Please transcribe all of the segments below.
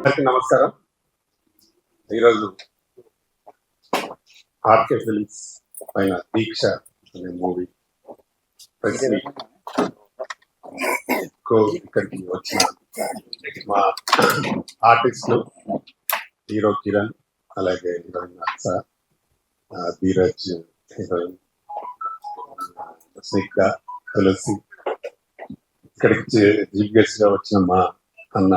అందరికీ నమస్కారం. ఈరోజు ఆర్కే ఫిల్మ్స్ పైన దీక్ష అనే మూవీ ఇక్కడికి వచ్చిన మా ఆర్టిస్టులు హీరో కిరణ్, అలాగే హీరోయిన్ అక్స, ధీరజ్, హీరోయిన్ స్నిగ్ధ, తులసి, ఇక్కడికి చీఫ్ గెస్ట్ గా వచ్చిన మా అన్న,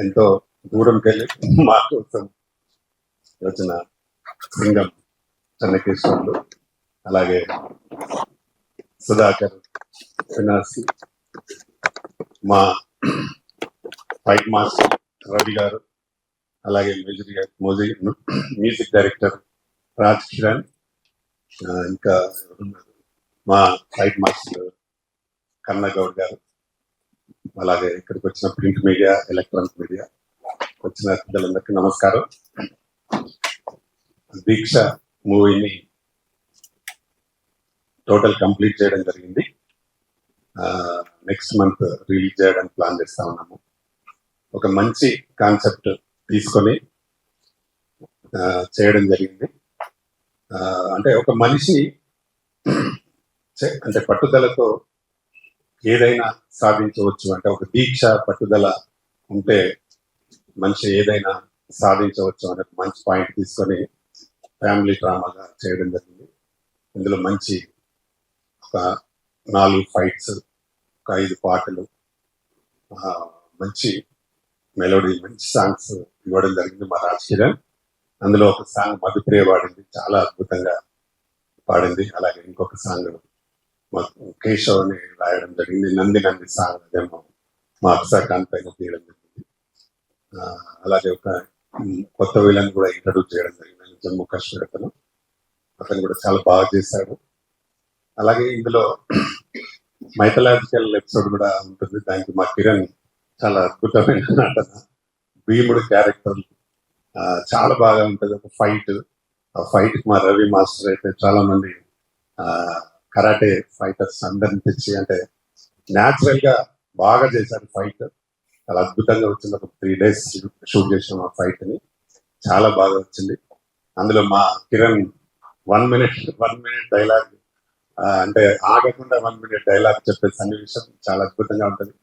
ఎంతో దూరంకి వెళ్ళి మా కోసం వచ్చిన సింగం చెన్నకేశ్వర్లు, అలాగే సుధాకర్, వినాసి, మా ఫైట్ మాస్టర్ రవి గారు, అలాగే మ్యూజిక్ డైరెక్టర్ రాజ్ కిరణ్, ఇంకా మా ఫైట్ మాస్టర్ కన్నగౌడ్ గారు, అలాగే ఇక్కడికి వచ్చిన ప్రింట్ మీడియా, ఎలక్ట్రానిక్ మీడియా వచ్చిన పెద్దలందరికీ నమస్కారం. దీక్ష మూవీని టోటల్ కంప్లీట్ చేయడం జరిగింది. నెక్స్ట్ మంత్ రిలీజ్ చేయడానికి ప్లాన్ చేస్తా ఉన్నాము. ఒక మంచి కాన్సెప్ట్ తీసుకొని చేయడం జరిగింది. అంటే ఒక మనిషి అంటే పట్టుదలతో ఏదైనా సాధించవచ్చు, అంటే ఒక దీక్ష పట్టుదల ఉంటే మనిషి ఏదైనా సాధించవచ్చు అనే మంచి పాయింట్ తీసుకొని ఫ్యామిలీ డ్రామాగా చేయడం జరిగింది. ఇందులో మంచి ఒక 4 ఫైట్స్, ఒక 5 పాటలు, మంచి మెలోడీ, మంచి సాంగ్స్ ఇవ్వడం జరిగింది మా రాజ్ కిరణ్. అందులో ఒక సాంగ్ మధుప్రియ పాడింది, చాలా అద్భుతంగా పాడింది. అలాగే ఇంకొక సాంగ్ కేశవ్ అని రాయడం జరిగింది. నంది సాంగ్ అదేమో మా అక్షాకాంత్ పైన తీయడం జరిగింది. అలాగే ఒక కొత్త విలన్ కూడా ఇంట్రడ్యూస్ చేయడం జరిగింది, జమ్మూ కాశ్మీర్ అతను కూడా చాలా బాగా చేశాడు. అలాగే ఇందులో మైథలాజికల్ ఎపిసోడ్ కూడా ఉంటుంది. దానికి మా కిరణ్ చాలా అద్భుతమైన నటన, భీముడు క్యారెక్టర్ చాలా బాగా ఉంటుంది. ఒక ఫైట్, ఆ ఫైట్ మా రవి మాస్టర్ అయితే చాలా మంది కరాటే ఫైటర్స్ అందరిని తెచ్చి, అంటే న్యాచురల్ గా బాగా చేశారు ఫైట్. చాలా అద్భుతంగా వచ్చింది. ఒక 3 days షూట్ చేసిన ఆ ఫైట్ ని చాలా బాగా వచ్చింది. అందులో మా కిరణ్ 1 minute డైలాగ్, అంటే ఆగకుండా 1 minute డైలాగ్ చెప్పే సన్నివేశం చాలా అద్భుతంగా ఉంటుంది.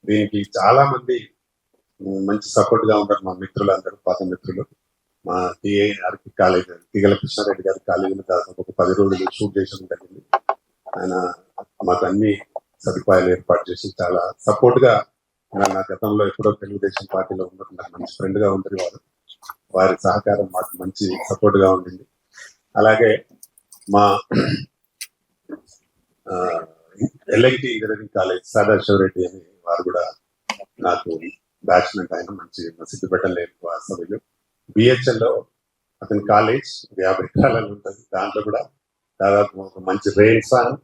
దీనికి చాలా మంది మంచి సపోర్ట్ గా ఉంటారు మా మిత్రులందరూ, పాత మిత్రులు. మా టిఏఆర్కి కాలేజ్, తీగల కృష్ణారెడ్డి గారి కాలేజీలో దాదాపు ఒక 10 రోజులు షూట్ చేయడం జరిగింది. ఆయన మాకు అన్ని సదుపాయాలు ఏర్పాటు చేసి చాలా సపోర్ట్ గా, నా గతంలో ఎప్పుడో తెలుగుదేశం పార్టీలో ఉన్నట్టు నాకు మంచి ఫ్రెండ్ గా ఉంటుంది వారి సహకారం మాకు మంచి సపోర్ట్ గా ఉండింది. అలాగే మా ఎల్ఐటి ఇంజనీరింగ్ కాలేజ్ సదాశివరెడ్డి అని వారు కూడా నాకు బ్యాచ్మెంట్, ఆయన మంచి సిద్ధిపేటలేని వాస్తవ్యులు. బిహెచ్ఎల్ లో అతని కాలేజ్ 50 ఎకరాలు ఉంటుంది. దాంట్లో కూడా దాదాపు ఒక మంచి రెయిన్ సాంగ్,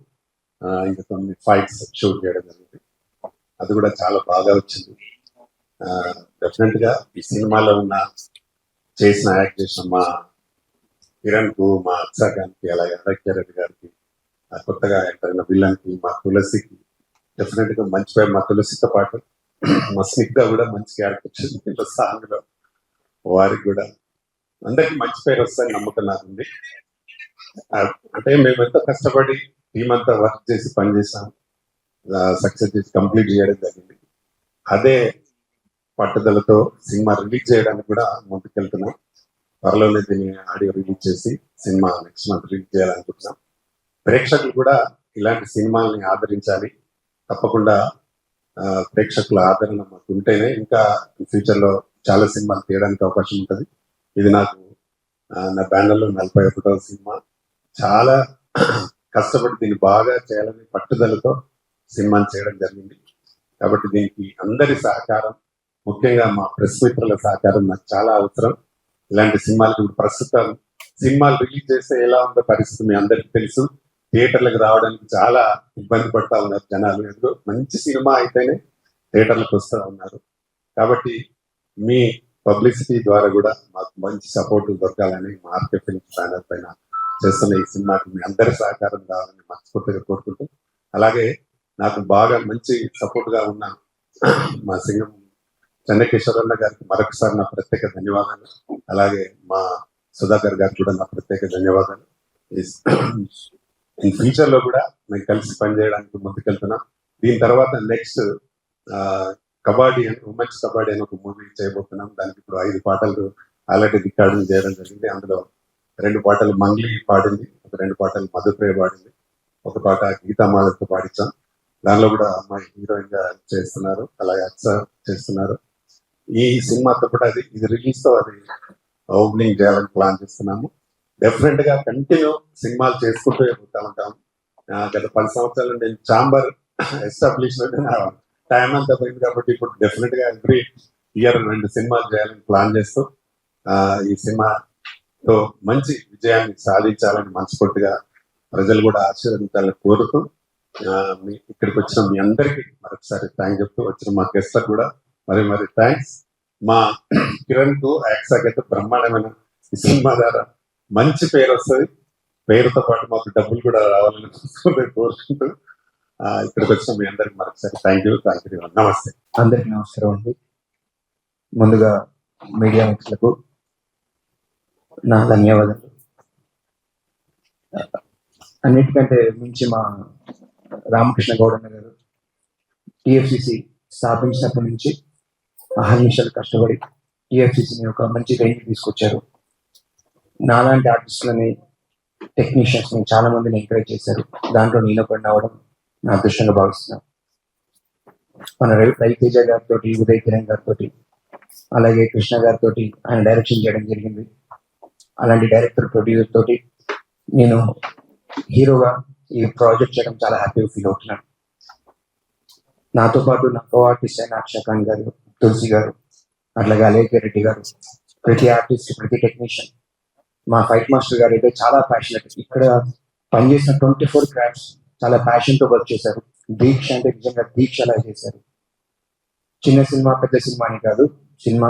ఇంకా కొన్ని ఫైట్స్ షూట్ చేయడం జరిగింది. అది కూడా చాలా బాగా వచ్చింది. డెఫినెట్ గా ఈ సినిమాలో యాక్ట్ చేసిన మా కిరణ్ కు, మా అక్షాకాంత్కి, అలాగే రెడ్డి గారికి, కొత్తగా ఎంటర్ అయిన విలన్ కి, మా తులసికి డెఫినెట్ గా మంచి పేరు. మా తులసితో పాటు మా స్నిగ్ధ కూడా మంచి క్యారెక్టర్ వచ్చింది సాంగ్ లో. వారికి కూడా అందరికి మంచి పేరు వస్తాయని నమ్మకం నాకు ఉంది. అంటే మేము ఎంతో కష్టపడి టీం అంతా వర్క్ చేసి పనిచేసాం, సక్సెస్ చేసి కంప్లీట్ చేయడం జరిగింది. అదే పట్టుదలతో సినిమా రిలీజ్ చేయడానికి కూడా ముందుకెళ్తున్నాం. త్వరలోనే దీన్ని ఆడియో రిలీజ్ చేసి సినిమా నెక్స్ట్ మంత్ రిలీజ్ చేయాలనుకుంటున్నాం. ప్రేక్షకులు కూడా ఇలాంటి సినిమాల్ని ఆదరించాలి. తప్పకుండా ప్రేక్షకుల ఆదరణ మాకు ఉంటేనే ఇంకా ఫ్యూచర్ లో చాలా సినిమాలు తీయడానికి అవకాశం ఉంటుంది. ఇది నాకు నా బ్యానర్లో 41వ సినిమా. చాలా కష్టపడి దీన్ని బాగా చేయాలని పట్టుదలతో సినిమాని చేయడం జరిగింది. కాబట్టి దీనికి అందరి సహకారం, ముఖ్యంగా మా ప్రెస్ మిత్రుల సహకారం నాకు చాలా అవసరం. ఇలాంటి సినిమాలకు ఇప్పుడు ప్రస్తుతం సినిమాలు రిలీజ్ చేస్తే ఎలా ఉందో పరిస్థితి మీ అందరికీ తెలుసు. థియేటర్లకు రావడానికి చాలా ఇబ్బంది పడతా ఉన్నారు జనాలు. ఎందుకు మంచి సినిమా అయితేనే థియేటర్లకు వస్తూ ఉన్నారు. కాబట్టి మీ పబ్లిసిటీ ద్వారా కూడా మాకు మంచి సపోర్ట్ దొరకాలని మా ఆర్కే ఫిల్మ్స్ బ్యానర్ పైన చేస్తున్న ఈ సినిమాకి మీ అందరి సహకారం కావాలని మనస్ఫూర్తిగా కోరుకుంటూ, అలాగే నాకు బాగా మంచి సపోర్ట్ గా ఉన్న మా సింగం చెన్నకేశ్వరన్న గారికి మరొకసారి నా ప్రత్యేక ధన్యవాదాలు. అలాగే మా సుధాకర్ గారికి కూడా నా ప్రత్యేక ధన్యవాదాలు. ఈ ఫ్యూచర్ లో కూడా మేము కలిసి పనిచేయడానికి ముందుకెళ్తున్నాం. దీని తర్వాత నెక్స్ట్ కబడ్డీ అని, ఉమెన్స్ కబడ్డీ అని ఒక మూవీ చేయబోతున్నాం. దానికి ఇప్పుడు 5 పాటలు ఆల్రెడీ రికార్డింగ్ చేయడం జరిగింది. అందులో 2 పాటలు మంగ్లీ పాడింది, ఒక 2 పాటలు మధుప్రియ పాడింది, ఒక పాట గీతామాలతో పాడించాం. దానిలో కూడా అమ్మాయి హీరోయిన్ గా చేస్తున్నారు, అలాగే అక్ష చేస్తున్నారు. ఈ సినిమాతో కూడా ఇది రిలీజ్ తో అది ఓపెనింగ్ చేయాలని ప్లాన్ చేస్తున్నాము. డెఫినెట్ గా కంటిన్యూ సినిమాలు చేసుకుంటూ పోతా ఉంటాం. గత 10 సంవత్సరాలు నేను ఛాంబర్ ఎస్టాబ్లిష్ టైం అంతా పోయింది కాబట్టి ఇప్పుడు డెఫినెట్ గా ఎవ్రీ ఇయర్ 2 సినిమాలు చేయాలని ప్లాన్ చేస్తూ ఈ సినిమాతో మంచి విజయాన్ని సాధించాలని మనస్ఫూర్తిగా ప్రజలు కూడా ఆశీర్వదించాలని కోరుతూ ఇక్కడికి వచ్చిన మీ అందరికీ మరొకసారి థ్యాంక్ చెప్తూ, వచ్చిన మా గెస్ట్లకు కూడా మరి థ్యాంక్స్. మా కిరణ్ కు యాక్సాక్ అయితే బ్రహ్మాండమైన ఈ సినిమా ద్వారా మంచి పేరు వస్తుంది. పేరుతో పాటు మాకు డబ్బులు కూడా రావాలని కోరుకుంటూ ఇక్కడికి వచ్చిన మీ అందరికి మరొకసారి థ్యాంక్ యూ. నమస్తే. అందరికి నమస్కారం అండి. ముందుగా మీడియా మిత్రులకు నా ధన్యవాదాలు. అన్నిటికంటే మించి మా రామకృష్ణ గౌడన్న గారు టిఎఫ్సిసి స్థాపించినప్పటి నుంచి అహర్నిశలు కష్టపడి టిఎఫ్సిసిని ఒక మంచి రేంజ్ తీసుకొచ్చారు. నాలాంటి ఆర్టిస్టులని, టెక్నీషియన్స్ని చాలా మందిని ఎంకరేజ్ చేశారు. దాంట్లో నేను పడిన అవడం నా అదృష్టంగా భావిస్తున్నాను. మన రవితేజ గారితో, ఉదయ్ కిరణ్ గారితో, అలాగే కృష్ణ గారితో ఆయన డైరెక్షన్ చేయడం జరిగింది. అలాంటి డైరెక్టర్, ప్రొడ్యూసర్ తోటి నేను హీరోగా ఈ ప్రాజెక్ట్ చేయడం చాలా హ్యాపీగా ఫీల్ అవుతున్నాను. నాతో పాటు నా కో ఆర్టిస్ట్ అయిన అక్షకాంత్ గారు, తులసి గారు, అట్లాగే అలేఖ్య రెడ్డి గారు, ప్రతి ఆర్టిస్ట్, ప్రతి టెక్నీషియన్, మా ఫైట్ మాస్టర్ గారు అయితే చాలా ప్యాషనెట్. ఇక్కడ పనిచేసిన 24 క్రాఫ్ట్స్ చాలా ప్యాషన్తో వర్క్ చేశారు. దీక్ష అంటే నిజంగా దీక్ష అలా చేశారు. చిన్న సినిమా పెద్ద సినిమా అని కాదు, సినిమా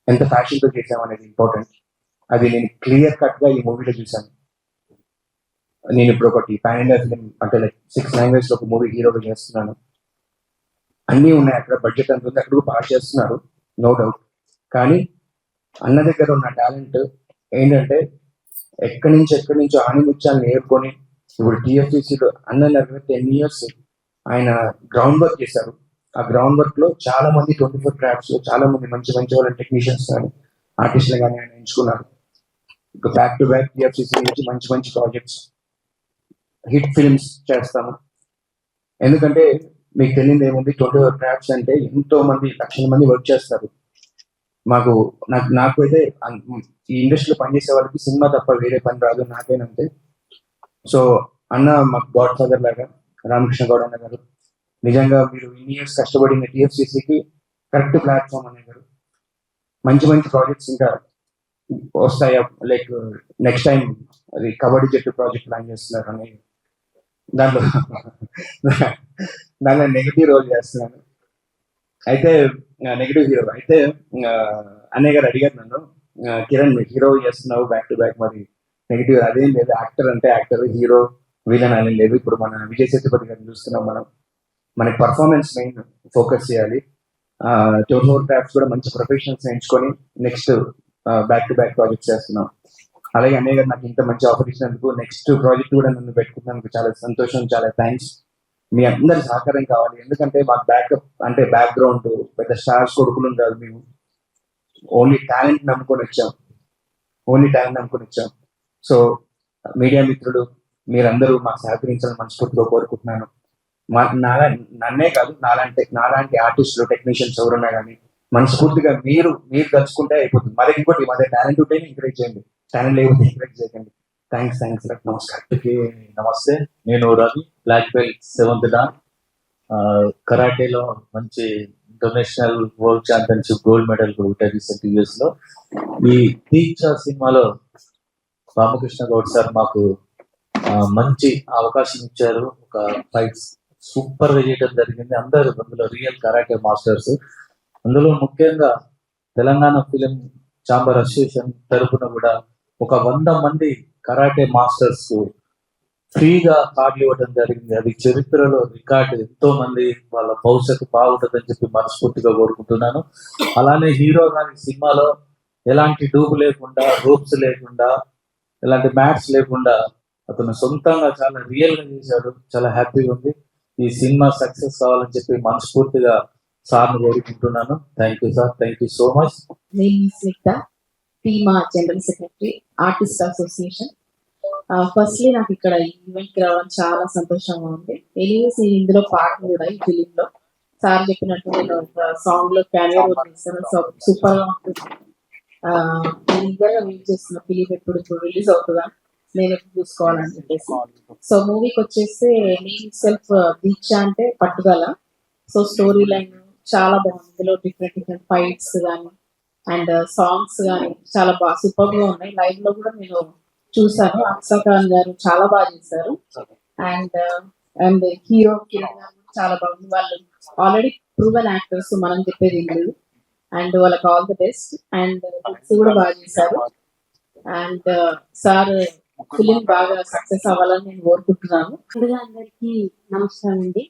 ఎంత ప్యాషన్తో చేసామనేది ఇంపార్టెంట్. అది నేను క్లియర్ కట్ గా ఈ మూవీలో చూసాను. నేను ఇప్పుడు ఒకటి పాన్ ఇండియా ఫిలిం అంటే లైక్ 6 లాంగ్వేజ్ లో ఒక మూవీ హీరోగా చేస్తున్నాను. అన్నీ ఉన్నాయి అక్కడ, బడ్జెట్ అంత ఉంది, అక్కడ బాగా చేస్తున్నారు, నో డౌట్. కానీ అన్న దగ్గర ఉన్న టాలెంట్ ఏంటంటే ఎక్కడి నుంచో ఆనిముత్యాలు నేర్చుకొని ఇప్పుడు టిఎఫ్సిసిలో అన్న 10 years ఆయన గ్రౌండ్ వర్క్ చేశారు. ఆ గ్రౌండ్ వర్క్ లో చాలా మంది 24 క్రాఫ్ట్స్ లో చాలా మంది మంచి వాళ్ళ టెక్నీషియన్స్ కానీ ఆర్టిస్టులు కానీ ఆయన ఎంచుకున్నారు. ఇక బ్యాక్ టు బ్యాక్ టిఎఫ్సిసి నుంచి మంచి ప్రాజెక్ట్స్, హిట్ ఫిల్మ్స్ చేస్తాము. ఎందుకంటే మీకు తెలియదు ఏముంది, 24 క్రాఫ్ట్స్ అంటే ఎంతో మంది, లక్షల మంది వర్క్ చేస్తారు. నాకు అయితే ఈ ఇండస్ట్రీలో పనిచేసే వాళ్ళకి సినిమా తప్ప వేరే పని రాదు, నాకేనంతే. సో అన్న మాకు గాడ్ ఫాదర్ లాగా రామకృష్ణ గౌడ్ అన్న గారు, నిజంగా మీరు ఇన్ని ఇయర్స్ కష్టపడిన టిఎఫ్సిసికి కరెక్ట్ ప్లాట్ఫామ్ అనే గారు. మంచి ప్రాజెక్ట్స్ ఇంకా వస్తాయా, లైక్ నెక్స్ట్ టైం అది కబడ్డీ జట్టు ప్రాజెక్ట్ ప్లాన్ చేస్తున్నారు అని, దాంట్లో నెగిటివ్ రోల్ చేస్తున్నాను. అయితే నెగిటివ్ హీరో అయితే అన్నయ్య గారు అడిగారు నన్ను, కిరణ్ హీరో చేస్తున్నావు బ్యాక్ టు బ్యాక్, మరి నెగిటివ్ అదేం లేదు, యాక్టర్ అంటే యాక్టర్, హీరో విలన్ అని లేదు. ఇప్పుడు మన విజయ్ సేతుపతి గారిని చూస్తున్నాం, మనకి పర్ఫార్మెన్స్ మెయిన్ ఫోకస్ చేయాలి. 24 క్రాఫ్ట్స్ కూడా మంచి ప్రొఫెషనల్స్ ఎంచుకొని next back to back projects చేస్తున్నాం. అలాగే అన్నయ్య గారు నాకు ఇంత మంచి ఆఫర్ ఇచ్చినందుకు, నెక్స్ట్ ప్రాజెక్ట్ కూడా నన్ను పెట్టుకున్నందుకు చాలా సంతోషం, చాలా థ్యాంక్స్. మీ అందరి సహకారం కావాలి. ఎందుకంటే మాకు బ్యాకప్ అంటే బ్యాక్గ్రౌండ్ పెద్ద స్టార్స్ కొడుకులు కాదు, మేము ఓన్లీ టాలెంట్ నమ్ముకొని వచ్చాం. సో మీడియా మిత్రులు మీరందరూ మాకు సహకరించాలని మనస్ఫూర్తిగా కోరుకుంటున్నాను. నన్నే కాదు, నాలాంటి ఆర్టిస్టులు, టెక్నీషియన్స్ ఎవరున్నా కానీ మనస్ఫూర్తిగా మీరు కలుసుకుంటే అయిపోతుంది. మరి ఇంకోటి మా టాలెంట్ ఉంటే ఎంకరేజ్ చేయండి, టాలెంట్ లేకపోతే ఎంకరేజ్ చేయకండి. థ్యాంక్స్. నమస్కారం. నమస్తే, నేను Ravi, black belt 7th dan. కరాటేలో మంచి international world championship gold medal కూడా రీసెంట్ ఇయర్స్ లో. ఈ దీక్ష సినిమాలో రామకృష్ణ గౌడ్ సార్ మాకు మంచి అవకాశం ఇచ్చారు. ఒక ఫైట్స్ సూపర్ గా చేయడం జరిగింది. అందరూ అందులో రియల్ కరాటే మాస్టర్స్. అందులో ముఖ్యంగా తెలంగాణ ఫిలిం ఛాంబర్ అసోసియేషన్ తరఫున కూడా ఒక 100 మంది కరాటే మాస్టర్స్ ఫ్రీగా కార్డులు ఇవ్వడం జరిగింది. అది చరిత్రలో రికార్డు. ఎంతో మంది వాళ్ళ భవిష్యత్తు బాగుంటుందని చెప్పి మనస్ఫూర్తిగా కోరుకుంటున్నాను. అలానే హీరో గారి సినిమాలో ఎలాంటి డూబు లేకుండా, రూప్స్ లేకుండా, ఎలాంటి మ్యాట్స్ లేకుండా అతను సొంతంగా చాలా రియల్ గా చేశాడు. చాలా హ్యాపీగా ఉంది. ఈ సినిమా సక్సెస్ కావాలని చెప్పి మనస్ఫూర్తిగా సార్ను కోరుకుంటున్నాను. Thank you sir, thank you so much. Name is Nikta, PMA General Secretary, Artist Association. Firstly నాకు ఇక్కడ ఈవెంట్కి రావడం చాలా సంతోషంగా ఉంది. ఎనీవేస్ నేను ఇందులో పాటలు కూడా ఈ ఫిలిం లో సార్ చెప్పినట్టు నేను సాంగ్ లో క్యారియర్ రోల్ చేస్తాను. సో సూపర్ గా ఉంటుంది. నేను ఇద్దరుగా వెయిట్ చేస్తున్న ఫిలిం ఎప్పుడు రిలీజ్ అవుతుందా నేను ఎప్పుడు చూసుకోవాలని చెప్పేసి. సో మూవీకి వచ్చేసి నేను సెల్ఫ్ దీక్ష అంటే పట్టుదల. సో స్టోరీ లైన్ చాలా బాగుంది. ఇందులో డిఫరెంట్ ఫైట్స్ కానీ అండ్ సాంగ్స్ కానీ చాలా బాగా సూపర్ గా ఉన్నాయి. లైవ్ లో కూడా నేను చూసాను. అక్షర్ ఖాన్ గారు చాలా బాగా చేశారు. అండ్ అండ్ హీరో కిరణ్ గారు కూడా చాలా బాగుంది. వాళ్ళు ఆల్రెడీ ప్రూవెన్ యాక్టర్స్, మనం చెప్పేది ఏం లేదు. అండ్ వాళ్ళకి ఆల్ ది బెస్ట్. అండ్ కూడా బాగా చేశారు. అండ్ సార్ ఫిలిం బాగా సక్సెస్ అవ్వాలని నేను కోరుకుంటున్నాను. ముందుగా అందరికీ నమస్కారం అండి.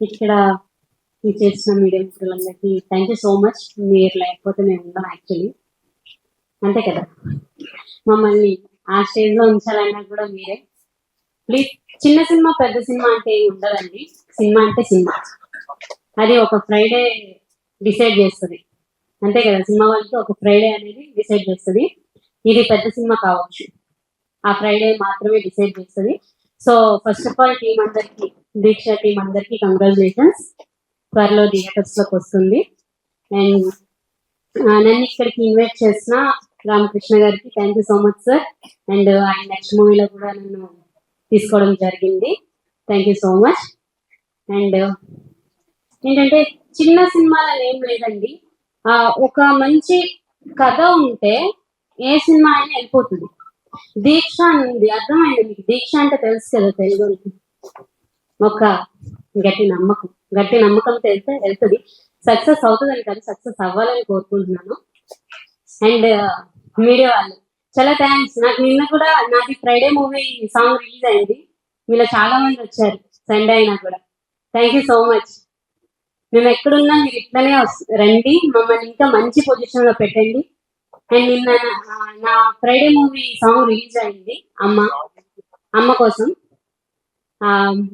ఇక్కడ మీరు చేసిన మీడియా మిత్రులందరికీ థ్యాంక్ యూ సో మచ్. మీరు లేకపోతే మేము ఉన్నాం యాక్చువల్లీ, అంతే కదా. మమ్మల్ని ఆ స్టేజ్ లో ఉంచాలన్నా కూడా మీరే. ప్లీజ్, చిన్న సినిమా పెద్ద సినిమా అంటే ఏమి ఉండదండి. సినిమా అంటే సినిమా, అది ఒక ఫ్రైడే డిసైడ్ చేస్తుంది, అంతే కదా. సినిమా వాళ్ళకి ఒక ఫ్రైడే అనేది డిసైడ్ చేస్తుంది. ఇది పెద్ద సినిమా కావచ్చు, ఆ ఫ్రైడే మాత్రమే డిసైడ్ చేస్తుంది. So first of all team అందరికి, దీక్ష టీం అందరికి కంగ్రాచులేషన్స్. త్వరలో థియేటర్స్ లోకి వస్తుంది. అండ్ నన్ను ఇక్కడికి ఇన్వైట్ చేసిన రామకృష్ణ గారికి thank you so much sir. And ఆయన నెక్స్ట్ మూవీలో కూడా నన్ను తీసుకోవడం జరిగింది. Thank you so much. And ఏంటంటే చిన్న సినిమాలు ఏం లేదండి. ఒక మంచి కథ ఉంటే ఏ సినిమా అయినా వెళ్ళిపోతుంది. దీక్ష ఉంది, అర్థమైంది మీకు. దీక్ష అంటే తెలుసు కదా తెలుగుకి. ఒక గట్టి నమ్మకంతో వెళ్తే వెళ్తుంది. సక్సెస్ అవుతుందని కాదు, సక్సెస్ అవ్వాలని కోరుకుంటున్నాను. అండ్ మీడియా వాళ్ళు చాలా థ్యాంక్స్. నాకు నిన్న కూడా నాది ఫ్రైడే మూవీ సాంగ్ రిలీజ్ అయింది. మీలో చాలా మంది వచ్చారు సండే అయినా కూడా. Thank you so much. మేము ఎక్కడున్నా మీరు ఇట్లనే రండి, మమ్మల్ని ఇంకా మంచి పొజిషన్ లో పెట్టండి. అండ్ నిన్న నా ఫ్రైడే మూవీ సాంగ్ రిలీజ్ అయింది, అమ్మ కోసం.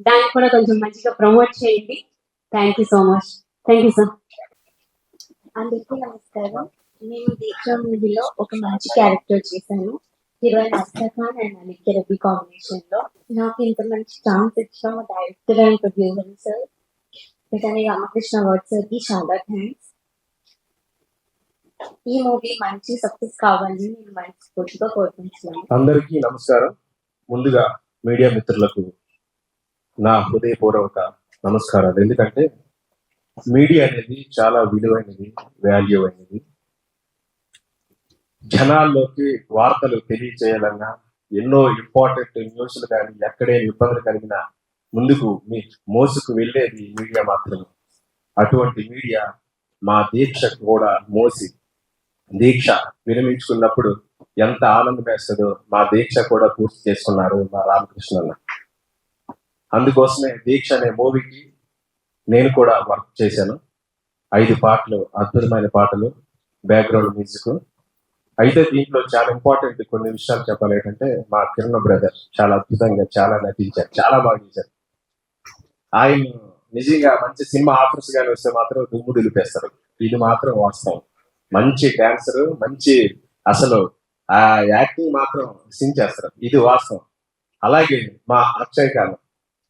దానికి కూడా కొంచెం మంచిగా ప్రమోట్ చేయండి. Thank you so much. Thank you sir. అందరికీ నమస్కారం. నేను దీక్ష మూవీలో ఒక మంచి క్యారెక్టర్ చేశాను. Heroine Akshar Khan and Anika Reddy combination లో. నాకు ఇంత మంచి ఛాన్స్ ఇచ్చిన మా డైరెక్టర్ అండ్ ప్రొడ్యూసర్ సార్ ఇతని రామకృష్ణ వర్డ్ సార్ కి చాలా థ్యాంక్స్. ఈ మూవీ మంచి సక్సెస్ కావాలని నేను మనస్ఫూర్తిగా కోరుకుంటున్నాను. అందరికీ నమస్కారం. ముందుగా మీడియా మిత్రులకు నా హృదయపూర్వక నమస్కారాలు. ఎందుకంటే మీడియా అనేది చాలా విలువైనది, వాల్యూ అయినది. జనాల్లోకి వార్తలు తెలియచేయాలన్నా, ఎన్నో ఇంపార్టెంట్ న్యూస్లు కానీ ఎక్కడే ఇబ్బందులు కలిగినా ముందుకు మోసుకు వెళ్ళేది మీడియా మాత్రమే. అటువంటి మీడియా మా దీక్ష కూడా మోసి దీక్ష విరమించుకున్నప్పుడు ఎంత ఆనందం వేస్తుందో మా దీక్ష కూడా పూర్తి చేసుకున్నారు మా రామకృష్ణ. అందుకోసమే దీక్ష అనే మూవీకి నేను కూడా వర్క్ చేశాను. 5 పాటలు, అద్భుతమైన పాటలు, బ్యాక్గ్రౌండ్ మ్యూజిక్. అయితే దీంట్లో చాలా ఇంపార్టెంట్ కొన్ని విషయాలు చెప్పాలి. ఏంటంటే మా కిరణ్ బ్రదర్ చాలా అద్భుతంగా చాలా నటించారు, చాలా బాగా చేశారు. ఆయన నిజంగా మంచి సినిమా ఆఫర్స్ కానీ వస్తే మాత్రం దుమ్ము దులిపేస్తారు. ఇది మాత్రం వాస్తవం. మంచి డాన్సర్, మంచి అసలు ఆ యాక్టింగ్ మాత్రం సించేస్తారు, ఇది వాస్తవం. అలాగే మా అక్షయ్ ఖాన్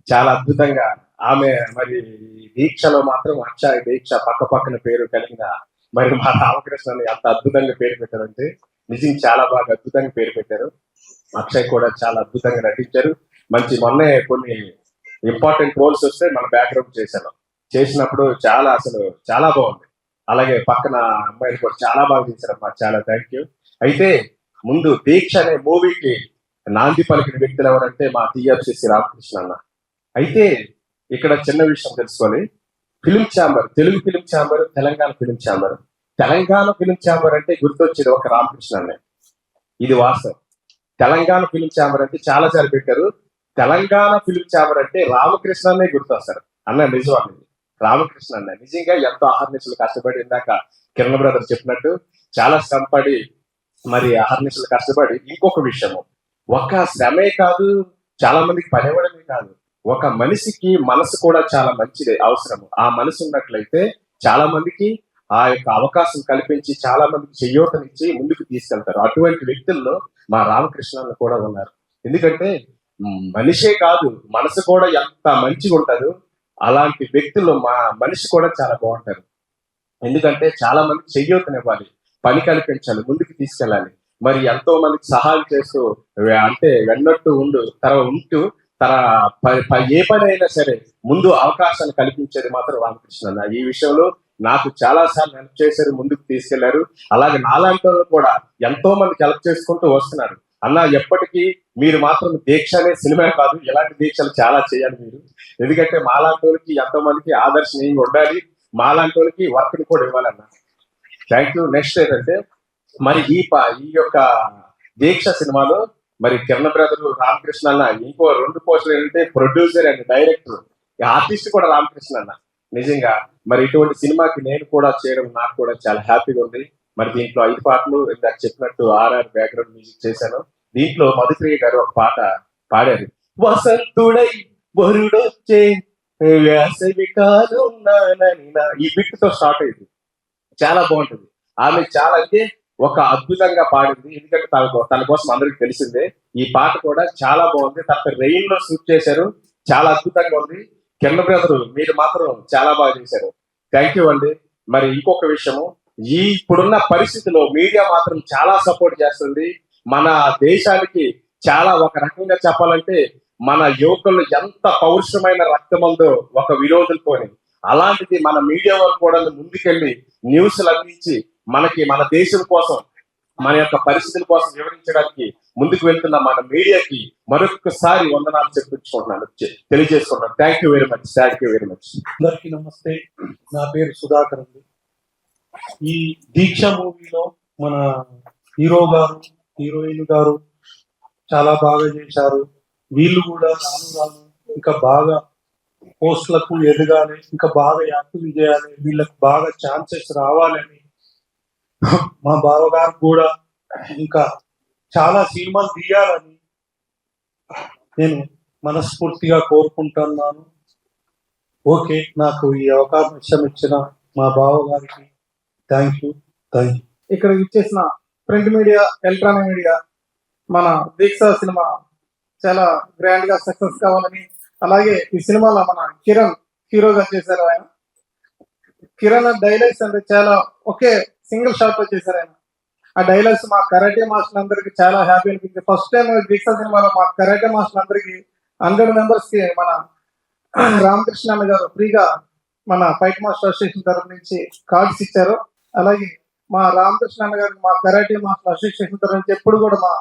చాలా అద్భుతంగా, ఆమె మరి దీక్షలో మాత్రం అక్షయ్ దీక్ష పక్క పక్కన పేరు కలిగిన మరి మా రామకృష్ణని అంత అద్భుతంగా పేరు పెట్టారంటే నిజంగా చాలా బాగా అద్భుతంగా పేరు పెట్టారు. అక్షయ్ కూడా చాలా అద్భుతంగా నటించారు. మొన్నే కొన్ని ఇంపార్టెంట్ రోల్స్ వస్తే మన బ్యాక్గ్రౌండ్ చేసినప్పుడు అసలు చాలా బాగుంది. అలాగే పక్కన అమ్మాయిలు కూడా చాలా బాగా చేశారమ్మా, చాలా థ్యాంక్ యూ. అయితే ముందు దీక్ష అనే మూవీకి నాంది పలికిన వ్యక్తులు ఎవరంటే మా టీఎఫ్సిసి రామకృష్ణ అన్న. అయితే ఇక్కడ చిన్న విషయం తెలుసుకోవాలి. Film chamber, Telugu film chamber, Telangana film chamber. Telangana film chamber అంటే గుర్తొచ్చేది ఒక రామకృష్ణ అనే, ఇది వాస్తవం. తెలంగాణ ఫిలిం ఛాంబర్ అంటే చాలా సార్లు పెట్టారు. తెలంగాణ ఫిల్మ్ ఛాంబర్ అంటే రామకృష్ణ అనే గుర్తొస్తారు అన్న. నిజం అన్నది రామకృష్ణ అన్న నిజంగా ఎంతో అహర్నిశలు కష్టపడి, ఇందాక కిరణ్ బ్రదర్ చెప్పినట్టు చాలా శ్రమపడి, మరి అహర్నిశలు కష్టపడి. ఇంకొక విషయము, ఒక శ్రమే కాదు, చాలా మందికి పనివ్వడమే కాదు, ఒక మనిషికి మనసు కూడా చాలా మంచిది అవసరము. ఆ మనసు ఉన్నట్లయితే చాలా మందికి ఆ యొక్క అవకాశం కల్పించి చాలా మందికి చేయూతనిచ్చి ముందుకు తీసుకెళ్తారు. అటువంటి వ్యక్తుల్లో మా రామకృష్ణ కూడా ఉన్నారు. ఎందుకంటే మనిషే కాదు, మనసు కూడా ఎంత మంచిగా ఉంటుందో అలాంటి వ్యక్తులు మా మనిషి కూడా చాలా బాగుంటారు. ఎందుకంటే చాలా మందికి చేయూతనివ్వాలి, పని కల్పించాలి, ముందుకు తీసుకెళ్ళాలి. మరి ఎంతో మందికి సహాయం చేస్తూ అంటే వెన్నట్టు ఉంటూ ఏ పని అయినా సరే ముందు అవకాశాలు కల్పించేది మాత్రం రామకృష్ణ అన్న. ఈ విషయంలో నాకు చాలా సార్లు హెల్ప్ చేశారు, ముందుకు తీసుకెళ్లారు. అలాగే నాలాంటి వాళ్ళు కూడా ఎంతో మందికి హెల్ప్ చేసుకుంటూ వస్తున్నారు. అన్న ఎప్పటికీ మీరు మాత్రం దీక్ష అనే సినిమా కాదు, ఇలాంటి దీక్షలు చాలా చేయాలి మీరు. ఎందుకంటే మాలాంటి వాళ్ళకి ఎంతో మందికి ఆదర్శనీయంగా ఉండాలి, మాలాంటి వాళ్ళకి వర్క్ ని కూడా ఇవ్వాలన్న. Thank you. నెక్స్ట్ ఏంటంటే మరి ఈ యొక్క దీక్ష సినిమాలో మరి కిరణ్ బ్రదర్ రామకృష్ణ అన్న, ఇంకో 2 పోస్టులు ఏంటంటే ప్రొడ్యూసర్ అండ్ డైరెక్టర్, ఆర్టిస్ట్ కూడా రామకృష్ణ అన్న. నిజంగా మరి ఇటువంటి సినిమాకి నేను కూడా చేయడం నాకు కూడా చాలా హ్యాపీగా ఉంది. మరి దీంట్లో 5 పాటలు ఇందాక చెప్పినట్టు ఆర్ఆర్ బ్యాక్గ్రౌండ్ మ్యూజిక్ చేశాను. దీంట్లో మధుప్రియ గారు ఒక పాట పాడారు, వసంతుడై వరుడొచ్చే వేసవి కాలం నాననినా. ఈ బిట్ తో స్టార్ట్ అయింది, చాలా బాగుంటుంది. ఆమె చాలా అంటే ఒక అద్భుతంగా పాడింది. ఎందుకంటే తన కోసం అందరికి తెలిసిందే. ఈ పాట కూడా చాలా బాగుంది. తర్వాత రెయిన్ లో షూట్ చేశారు, చాలా అద్భుతంగా ఉంది. కిరణ్ బ్రదర్ మీరు మాత్రం చాలా బాగా చేశారు. థ్యాంక్ యూ అండి. మరి ఇంకొక విషయము, ఈ ఇప్పుడున్న పరిస్థితిలో మీడియా మాత్రం చాలా సపోర్ట్ చేస్తుంది. మన దేశానికి చాలా, ఒక రకంగా చెప్పాలంటే మన యువకులు ఎంత పౌరుషమైన రక్తం ఉందో ఒక విరోధులతోని, అలాంటిది మన మీడియా వాళ్ళు కూడా ముందుకెళ్ళి న్యూస్లు అందించి మనకి మన దేశం కోసం, మన యొక్క పరిస్థితుల కోసం వివరించడానికి ముందుకు వెళ్తున్న మన మీడియాకి మరొకసారి వందనాలు తెలియజేసుకుంటున్నాను. Thank you very much. Thank you very much. అందరికీ నమస్తే. నా పేరు సుధాకర్ అండి. ఈ దీక్ష మూవీలో మన హీరో గారు, హీరోయిన్ గారు చాలా బాగా చేశారు. వీళ్ళు కూడా రాను ఇంకా బాగా పోస్టులకు ఎదగాలి, ఇంకా బాగా యాక్టివ్ చేయాలి, వీళ్ళకి బాగా ఛాన్సెస్ రావాలని మా బావగారు కూడా ఇంకా చాలా సినిమాలు తీయాలని నేను మనస్ఫూర్తిగా కోరుకుంటున్నాను. ఓకే, నాకు ఈ అవకాశం ఇచ్చిన మా బావగారికి థ్యాంక్ యూ. ఇక్కడ ఇచ్చేసిన ప్రింట్ మీడియా, ఎలక్ట్రానిక్ మీడియా, మన దీక్ష సినిమా చాలా గ్రాండ్ గా సక్సెస్ కావాలని, అలాగే ఈ సినిమాలో మన కిరణ్ హీరోగా చేశారు. ఆయన కిరణ్ డైలాగ్స్ అంటే చాలా ఒకే సింగిల్ షాట్ లో చేశారు ఆయన. ఆ డైలాగ్స్ మా కరాటే మాస్టర్ అందరికి చాలా హ్యాపీ అనిపించింది. ఫస్ట్ టైం దీక్ష సినిమాలో మా కరాటే మాస్టర్ అందరికి 100 మెంబర్స్ కి మన రామకృష్ణ అన్న గారు ఫ్రీగా మన ఫైట్ మాస్టర్ అసోసియేషన్ తరఫు నుంచి కార్డ్స్ ఇచ్చారు. అలాగే మా రామకృష్ణ అన్న గారికి మా కరాటే మాస్టర్ అసోసియేషన్ తరఫు నుంచి ఎప్పుడు కూడా మా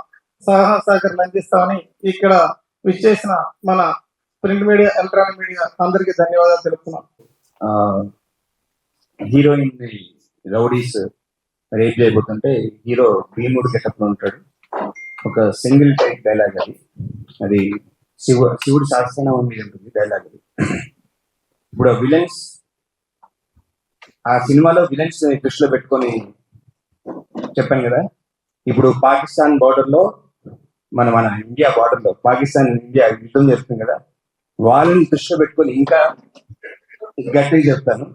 సహకారం అందిస్తామని ఇక్కడ విచ్చేసిన మన ప్రింట్ మీడియా, ఎలక్ట్రానిక్ మీడియా అందరికీ ధన్యవాదాలు తెలుపుతున్నాం. హీరోయిన్ రౌడీస్ రేప్ చేయబోతుంటే హీరో భీముడు గెటప్ లో ఉంటాడు. ఒక సింగిల్ టైప్ డైలాగ్ అది శివుడు శాస్త్రనామం మీద ఉంటుంది డైలాగ్ అది. ఇప్పుడు విలన్స్, ఆ సినిమాలో విలన్స్ దృష్టిలో పెట్టుకొని చెప్పాను కదా. ఇప్పుడు పాకిస్తాన్ బార్డర్ లో మన ఇండియా బార్డర్ లో పాకిస్తాన్ ఇండియా యుద్ధం జరుగుతుంది కదా, వాళ్ళని దృష్టిలో పెట్టుకొని ఇంకా గట్టిగా చెప్తాను.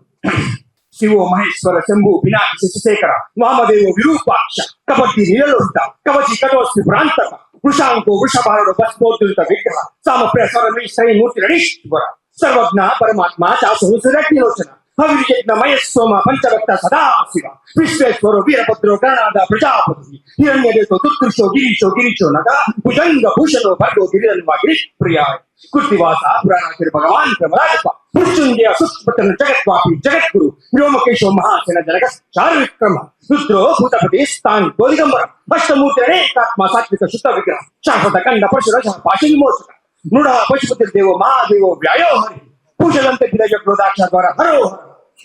శివో మహేశ్వర శంభు వినాయక శశిశేఖర వామదేవ విరూపాక్ష కబడ్డీ నీలలోహిత కవచి కటోస్మి ప్రాంతక వృషాంకో వృషభారుడు భస్మోద్ధృత విగ్రహ సామప్రసర శ్రీమూర్తి రణీశ్వర సర్వజ్ఞ పరమాత్మ చాసులోచన అవిర్యజ్ఞ మయస్సోమ పంచవక్త సదాశివ విశ్వేశ్వర వీరభద్రో గణనాథ ప్రజాపతి హిరణ్యదేశో దుర్దృశో గిరీశో నగ భుజంగ భూషణో భర్గో గిరిధన్వ గిరి ప్రియాయ కృతివాస పురాణాచార్య భగవాన్ ప్రమరాజప మృత్యుంజయ సుష్పతన జగత్వాపి జగద్గురు వ్యోమకేశో మహాసేన జనక చారు విక్రమ రుద్రో భూతపతి స్థాన్ గోదిగంబర అష్టమూర్తి అనేకాత్మ సాత్విక శుద్ధ విగ్రహ శాశ్వత కండ పరశుర పాశ విమోచక నృఢ పశుపతి దేవో మహాదేవో వ్యాయో హరి పూజలంత గిరజ క్రోధాక్ష ద్వారా హరో హర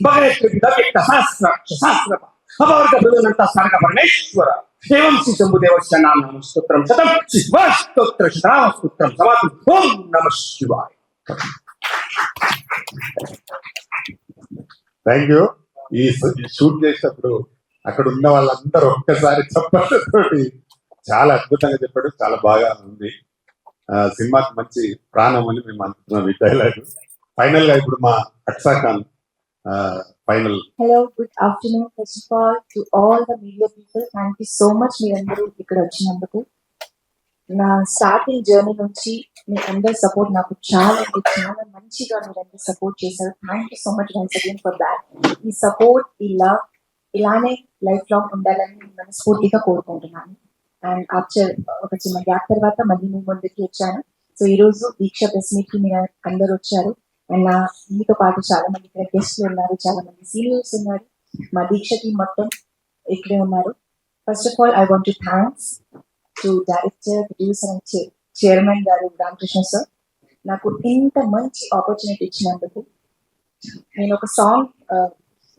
భగనేశ్వరి వ్యక్త సహస్ర అపవర్గ బృందంత స్థానక పరమేశ్వర ఏవం శ్రీ శంభుదేవస్య నామ స్తోత్రం శతం శివ స్తోత్ర శతనామ స్తోత్రం సమాధి ఓం నమ శివాయ. Thank you. ఈ షూట్ చేసినప్పుడు అక్కడ ఉన్న వాళ్ళందరూ ఒక్కసారి చప్పట్లతోటి చాలా అద్భుతంగా చెప్పాడు. చాలా బాగా ఉంది. సినిమాకి మంచి ప్రాణం అని మేము అనుకుంటున్నాం ఈ డైలాగ్. ఫైనల్ గా ఇప్పుడు మా Aksa Khan final. Hello, good afternoon. First of all to all the media people, thank you so much మీరందరూ ఇక్కడ వచ్చినందుకు. నా స్టార్టింగ్ జర్నీ నుంచి మీ అందరి సపోర్ట్ నాకు చాలా చాలా మంచిగా మీరందరూ సపోర్ట్ చేశారు. Thank you so much once again for that. ఈ సపోర్ట్, ఈ లవ్ ఇలానే లైఫ్ లాంగ్ ఉండాలని మనస్ఫూర్తిగా కోరుకుంటున్నాను. అండ్ ఆఫ్టర్ ఒక చిన్న గ్యాప్ తర్వాత మళ్ళీ మీ ముందుకి వచ్చాను. సో ఈ రోజు దీక్ష ప్రెస్ మీట్ కి మీరు అందరు వచ్చారు. అండ్ నా మీతో పాటు చాలా మంది ఇక్కడ గెస్ట్లు ఉన్నారు, చాలా మంది సీనియర్స్ ఉన్నారు. మా దీక్ష టీం మొత్తం ఇక్కడే ఉన్నారు. First of all I want to thanks to director, producer and chairman గారు రామకృష్ణ సార్, నాకు ఇంత మంచి ఆపర్చునిటీ ఇచ్చినందుకు. నేను ఒక సాంగ్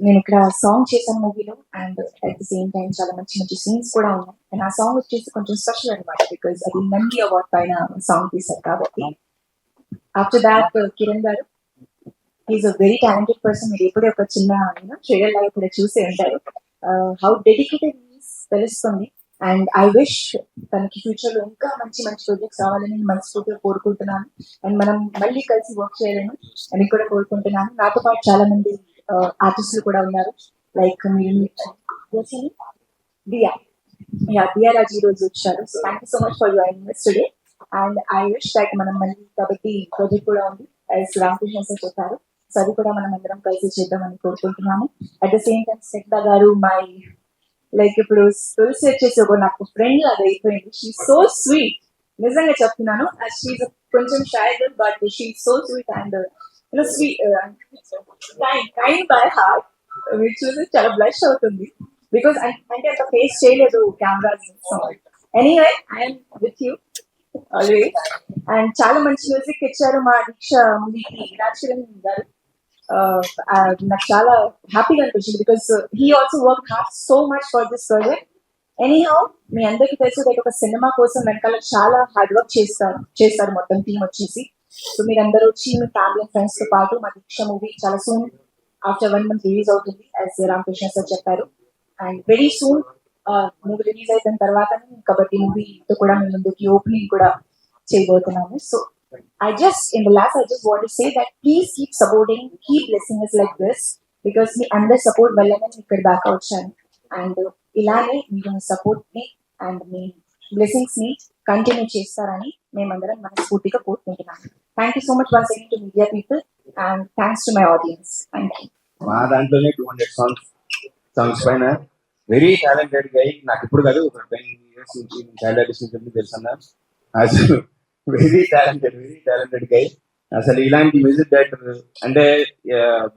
నేను ఇక్కడ సాంగ్ చేశాను మూవీలో, and at the same time చాలా మంచి మంచి సీన్స్ కూడా ఉన్నాయి. అండ్ ఆ సాంగ్ వచ్చేసి కొంచెం స్పెషల్ అనమాట, బికాజ్ అది నంది అవార్డ్ పైన సాంగ్ తీశారు కాబట్టి. ఆఫ్టర్ దాట్ కిరణ్ గారు, is a very talented person. మీరు ఎప్పుడే ఒక చిన్న ట్రైలర్ లాగా కూడా చూసి ఉంటారు. హౌ డెడికేటెడ్ తెలుస్తుంది. అండ్ ఐ విష్ తనకి ఫ్యూచర్ లో ఇంకా మంచి మంచి ప్రాజెక్ట్స్ రావాలని మనస్ఫూర్తిగా కోరుకుంటున్నాను. అండ్ మనం మళ్ళీ కలిసి వర్క్ చేయాలని అని కూడా కోరుకుంటున్నాను. నాతో పాటు చాలా మంది ఆర్టిస్టులు కూడా ఉన్నారు. లైక్ దియా రాజు ఈ రోజు వచ్చారు. So thank you so much for joining us today. And I wish like మనం మళ్ళీ కాబట్టి ప్రాజెక్ట్ కూడా ఉంది as రామకృష్ణ సార్ చెప్పారు. సో అది కూడా మనం అందరం కలిసి చేద్దామని కోరుకుంటున్నాము. అట్ ద సేమ్ టైం శ్రద్ధ గారు మై లైక్ ఇప్పుడు తులసి వచ్చేసి ఒక నాకు ఫ్రెండ్ లాగా అయిపోయింది. షీ సో స్వీట్, నిజంగా చెప్తున్నాను. షీఈ్ కొంచెం shy girl but she so sweet and sweet kind by heart. మీరు చూసి చాలా బ్లష్ అవుతుంది బికాస్ అంటే అంత ఫేస్ చేయలేదు cameras. Anyway I'm with you always. And చాలా మంచి మ్యూజిక్ ఇచ్చారు మా దీక్ష మూవీకి రాజ్ కిరణ్ గారు. నాకు చాలా హ్యాపీగా అనిపించింది because he also work hard so much for this project. Anyhow మీ అందరికీ తెలుసు లైక్ ఒక సినిమా కోసం వెనకాల చాలా హార్డ్ వర్క్ చేస్తారు మొత్తం టీం వచ్చేసి. సో మీరు అందరూ వచ్చి మీ ఫ్యామిలీ అండ్ ఫ్రెండ్స్ తో పాటు మా దీక్ష మూవీ చాలా సూన్ ఆఫ్టర్ 1 month రిలీజ్ అవుతుంది యాజ్ రామకృష్ణ సార్ చెప్పారు. And very soon movie release అయిన తర్వాత కాబట్టి మూవీతో కూడా మేము ముందుకి ఓపెనింగ్ కూడా చేయబోతున్నాము. So I just want to say that please keep supporting, keep blessing us like this because మీ అందరి సపోర్ట్ వల్లనే ఇక్కడ దాకా వచ్చాను. అండ్ ఇలానే మీరు మీ సపోర్ట్ ని అండ్ మీ బ్లెస్సింగ్స్ ని కంటిన్యూ చేస్తారని మేమందరం మనస్ఫూర్తిగా కోరుకుంటున్నాను. Thank you so much once again to media people and thanks to my audience. Thank you. మా దాంట్లోనే 200 సాంగ్స్ పైన వెరీ టాలెంటెడ్ గై. నాకు ఇప్పుడు కాదు, ఒక 10 years నుంచి చైల్డ్ ఆర్టిస్ట్ నుంచి తెలుసు అన్న. అసలు వెరీ టాలెంటెడ్ గై. అసలు ఇలాంటి మ్యూజిక్ డైరెక్టర్ అంటే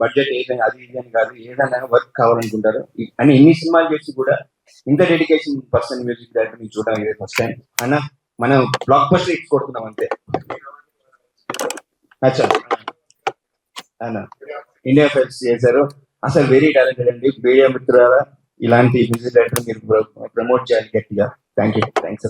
బడ్జెట్ ఏదైనా అది ఇది అని కాదు, ఏదైనా వర్క్ కావాలనుకుంటారు. అని ఎన్ని సినిమాలు చేసి కూడా ఇంత డెడికేషన్ పర్సన్ మ్యూజిక్ డైరెక్టర్ ని చూడడం ఇదే ఫస్ట్ టైం అన్న. మనం బ్లాక్ బస్టర్ హిట్స్ కొడుతున్నాం అంతే అచ్చా అన్న. ఇండియా ఫైల్స్ చేశారు. అసలు వెరీ టాలెంటెడ్ అండి. మీడియా మిత్రులారా ఇలాంటి మ్యూజిక్ డైరెక్టర్ మీరు ప్రమోట్ చేయాలి గట్టిగా. థ్యాంక్స్.